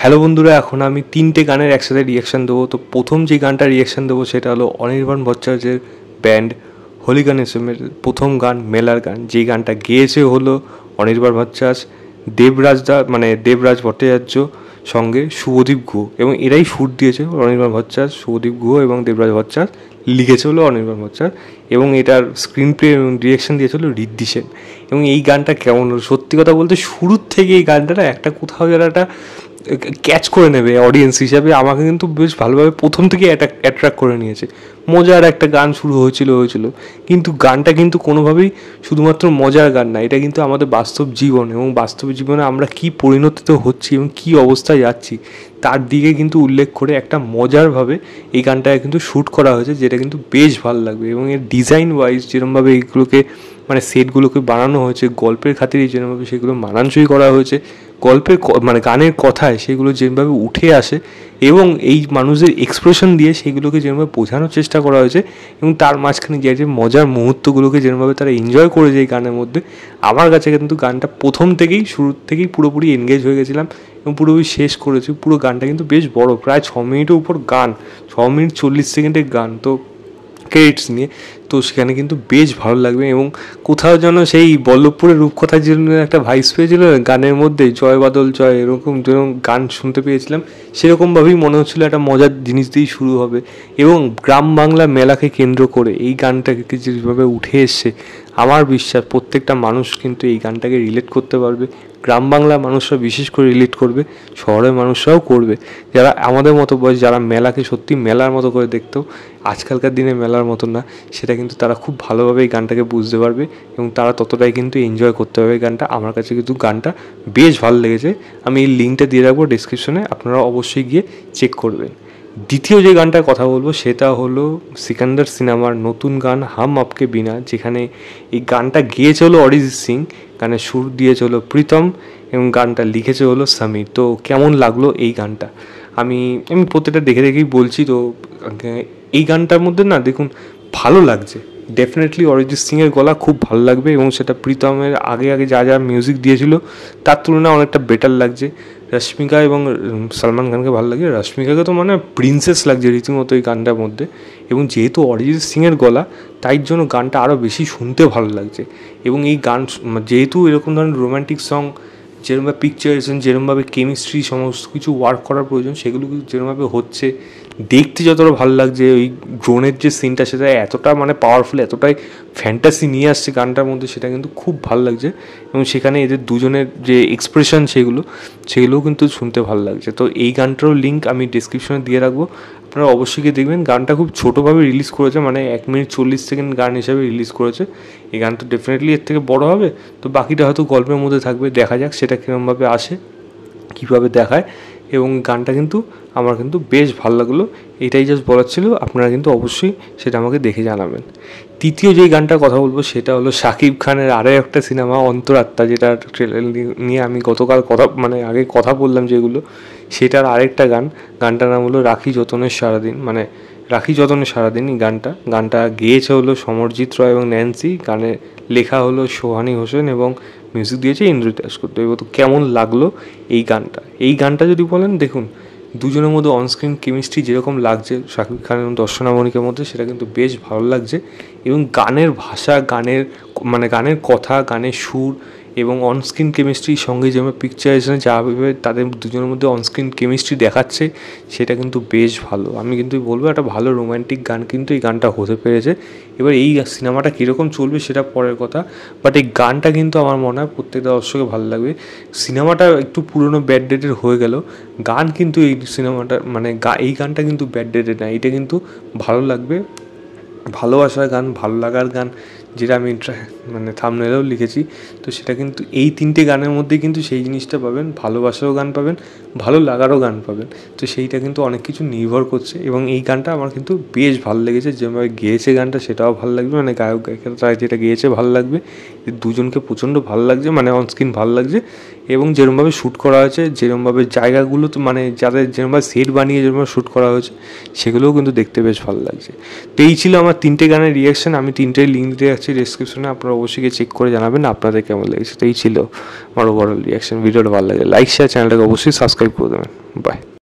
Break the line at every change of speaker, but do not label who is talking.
Hello বন্ধুরা, এখন আমি তিনটে গানের একসাথে রিয়াকশান দেবো। তো প্রথম যে গানটা রিয়াকশান দেবো সেটা হলো অনির্বাণ ভট্টাচার্যের ব্যান্ড হোলিগান এসএমের প্রথম গান মেলার গান। যেই গানটা গেয়েছে হলো অনির্বাণ ভট্টাচার্য, দেবরাজ ভট্টাচার্য সঙ্গে শুভদীপ গুহ, এবং এরাই সুর দিয়েছে অনির্বাণ ভট্টাচার্য, শুভদীপ গুহ এবং দেবরাজ ভট্টাচার্য। লিখেছে হলো অনির্বাণ ভট্টাচার্য এবং এটার স্ক্রিন প্লে এবং ডিরেকশন দিয়েছে হলো ঋদ্ধি সেন। এবং এই গানটা কেমন হলো, সত্যি কথা বলতে শুরুর থেকে এই গানটা একটা কোথাও যেন একটা ক্যাচ করে নেবে অডিয়েন্স হিসাবে। আমাকে কিন্তু বেশ ভালোভাবে প্রথম থেকে অ্যাট্রাক্ট করে নিয়েছে। মজার একটা গান শুরু হয়েছিল, কিন্তু গানটা কিন্তু কোনোভাবেই শুধুমাত্র মজার গান না, এটা কিন্তু আমাদের বাস্তব জীবন এবং বাস্তব জীবনে আমরা কী পরিণতিত হচ্ছি এবং কী অবস্থায় যাচ্ছি তার দিকে কিন্তু উল্লেখ করে একটা মজারভাবে এই গানটাকে কিন্তু শ্যুট করা হয়েছে, যেটা কিন্তু বেশ ভালো লাগবে। এবং এর ডিজাইন ওয়াইজ যেরকমভাবে এইগুলোকে সেটগুলোকে বানানো হয়েছে, গল্পের খাতিরে যেরকমভাবে সেগুলো মানানসই করা হয়েছে, গল্পের গানের কথায় সেগুলো যেভাবে উঠে আসে এবং এই মানুষদের এক্সপ্রেশন দিয়ে সেগুলোকে যেরকমভাবে বোঝানোর চেষ্টা করা হয়েছে এবং তার মাঝখানে যে মজার মুহূর্তগুলোকে যেরকমভাবে তারা এনজয় করেছে এই গানের মধ্যে, আমার কাছে কিন্তু গানটা প্রথম থেকেই শুরুর থেকেই পুরোপুরি এনগেজ হয়ে গেছিলাম এবং পুরোপুরি শেষ করেছি। পুরো গানটা কিন্তু বেশ বড়, প্রায় 6 মিনিটের উপর গান, 6 মিনিট 40 সেকেন্ডের গান, তো ক্রেডিটস নিয়ে। তো সেখানে কিন্তু বেশ ভালো লাগবে এবং কোথাও যেন সেই বল্লভপুরের রূপকথার জন্য একটা ভাইস পেয়েছিল গানের মধ্যে, জয় বাদল জয়, এরকম যেরকম গান শুনতে পেয়েছিলাম সেরকমভাবেই মনে হচ্ছিলো একটা মজার জিনিস দিয়েই শুরু হবে। এবং গ্রাম বাংলা মেলাকে কেন্দ্র করে এই গানটাকে যেভাবে উঠে এসছে, আমার বিশ্বাস প্রত্যেকটা মানুষ কিন্তু এই গানটাকে রিলেট করতে পারবে। গ্রাম বাংলার মানুষরা বিশেষ করে রিলেট করবে, শহরের মানুষরাও করবে, যারা আমাদের মতো বয়স, যারা মেলাকে সত্যি মেলার মতো করে দেখতো, আজকালকার দিনে মেলার মতো না, সেটা কিন্তু তারা খুব ভালোভাবে এই গানটাকে বুঝতে পারবে এবং তারা ততটাই কিন্তু এনজয় করতে পারবে গানটা। আমার কাছে কিন্তু গানটা বেশ ভালো লেগেছে। আমি এই লিঙ্কটা দিয়ে রাখবো ডিসক্রিপশনে, আপনারা অবশ্যই গিয়ে চেক করবেন। দ্বিতীয় যে গানটার কথা বলবো সেটা হলো সিকান্দার সিনেমার নতুন গান হাম আপকে বিনা, যেখানে এই গানটা গেয়েছে হলো অরিজিৎ সিং, গানের সুর দিয়েছে হলো প্রীতম এবং গানটা লিখেছে হলো সমীর। তো কেমন লাগলো এই গানটা, আমি প্রত্যেকটা দেখেই বলছি। তো এই গানটার মধ্যে না দেখুন ভালো লাগছে, ডেফিনেটলি অরিজিৎ সিংয়ের গলা খুব ভালো লাগবে এবং সেটা প্রীতমের আগে যা মিউজিক দিয়েছিল তার তুলনায় অনেকটা বেটার লাগছে। রশ্মিকা এবং সলমান খানকে ভালো লাগে, রশ্মিকাকে তো প্রিন্সেস লাগছে রীতিমতো এই গানটার মধ্যে। এবং যেহেতু অরিজিৎ সিংয়ের গলা, তাই জন্য গানটা আরও বেশি শুনতে ভালো লাগছে। এবং এই গান যেহেতু এরকম ধরনের রোম্যান্টিক সং, যেরকমভাবে পিকচারেশন, যেরকমভাবে কেমিস্ট্রি, সমস্ত কিছু ওয়ার্ক করার প্রয়োজন, সেগুলো যেরকমভাবে হচ্ছে, দেখতে যতটা ভালো লাগছে, ওই ড্রোনের যে সিনটা সেটা এতটা পাওয়ারফুল, এতটাই ফ্যান্টাসি নিয়ে আসছে গানটার মধ্যে, সেটা কিন্তু খুব ভালো লাগছে। এবং সেখানে এদের দুজনের যে এক্সপ্রেশন সেগুলোও কিন্তু শুনতে ভালো লাগছে। তো এই গানটারও লিঙ্ক আমি ডিসক্রিপশনে দিয়ে রাখবো, আপনারা অবশ্যই গিয়ে দেখবেন। গানটা খুব ছোটোভাবে রিলিজ করেছে, 1 মিনিট 40 সেকেন্ড গান হিসাবে রিলিজ করেছে। এই গান তো ডেফিনেটলি এর থেকে বড় হবে, তো বাকিটা হয়তো গল্পের মধ্যে থাকবে, দেখা যাক সেটা কীরকমভাবে আসে, কীভাবে দেখায়। এবং গানটা কিন্তু আমার কিন্তু বেশ ভালো লাগলো, এটাই জাস্ট বলার ছিল। আপনারা কিন্তু অবশ্যই সেটা আমাকে দেখে জানাবেন। তৃতীয় যেই গানটার কথা বলবো সেটা হলো শাকিব খানের আরও একটা সিনেমা অন্তরাত্মা, যেটা ট্রেলার নিয়ে আমি গতকাল আগে কথা বললাম যেগুলো, সেটার আরেকটা গানটার নাম হলো রাখি যতনের সারাদিন, রাখি যতনের সারাদিন। এই গানটা গেয়েছে হলো সমরজিৎ রয় এবং ন্যান্সি, গানে লেখা হলো সোহানি হোসেন এবং মিউজিক দিয়েছে ইন্দ্রিত দাশগুপ্ত। এবার তো কেমন লাগলো এই গানটা যদি বলেন, দেখুন দুজনের মধ্যে অনস্ক্রিন কেমিস্ট্রি যেরকম লাগছে শাকিব খান এবং দর্শনা মনিকের মধ্যে, সেটা কিন্তু বেশ ভালো লাগছে। এবং গানের ভাষা, গানের কথা, গানের সুর এবং অনস্ক্রিন কেমিস্ট্রির সঙ্গে যেভাবে পিকচারেশনে যাভাবে তাদের দুজনের মধ্যে অনস্ক্রিন কেমিস্ট্রি দেখাচ্ছে, সেটা কিন্তু বেশ ভালো। আমি কিন্তু বলবো একটা ভালো রোম্যান্টিক গান কিন্তু এই গানটা হতে পেরেছে। এবার এই সিনেমাটা কীরকম চলবে সেটা পরের কথা, বাট এই গানটা কিন্তু আমার মনে হয় প্রত্যেকটা দর্শকে ভালো লাগবে। সিনেমাটা একটু পুরনো ব্যাড ডেটের হয়ে গেল, গান কিন্তু এই সিনেমাটা এই গানটা কিন্তু ব্যাড ডেটের না, এটা কিন্তু ভালো লাগবে, ভালোবাসার গান, ভালো লাগার গান, যেটা আমি থাম্বনেলেও লিখেছি। তো সেটা কিন্তু এই তিনটে গানের মধ্যে কিন্তু সেই জিনিসটা পাবেন, ভালোবাসারও গান পাবেন, ভালো লাগারও গান পাবেন। তো সেইটা কিন্তু অনেক কিছু নির্ভর করছে এবং এই গানটা আমার কিন্তু বেশ ভালো লেগেছে। যেভাবে গেয়েছে গানটা সেটাও ভালো লাগবে, গায়ক গায়িকারা যেটা গেয়েছে ভালো লাগবে, দুজনকে প্রচণ্ড ভালো লাগছে, অনস্ক্রিন ভালো লাগছে। এবং যেরকমভাবে শ্যুট করা হয়েছে, যেরকমভাবে জায়গাগুলো তো যাদের যেরকমভাবে সেট বানিয়ে যেরকমভাবে শ্যুট করা হয়েছে, সেগুলোও কিন্তু দেখতে বেশ ভালো লাগছে। তো এই ছিল আমার তিনটে গানের রিয়াকশান, আমি তিনটেই লিঙ্ক দিয়ে রাখছি ডিসক্রিপশনে, আপনারা অবশ্যই গিয়ে চেক করে জানাবেন আপনাদের কেমন লেগেছে। তো এই ছিল আমার ওভারঅল রিয়াকশান। ভিডিওটা ভালো লাগে লাইক শেয়ার, চ্যানেলটাকে অবশ্যই সাবস্ক্রাইব সাবস্ক্রাইব করে দেবেন। বাই।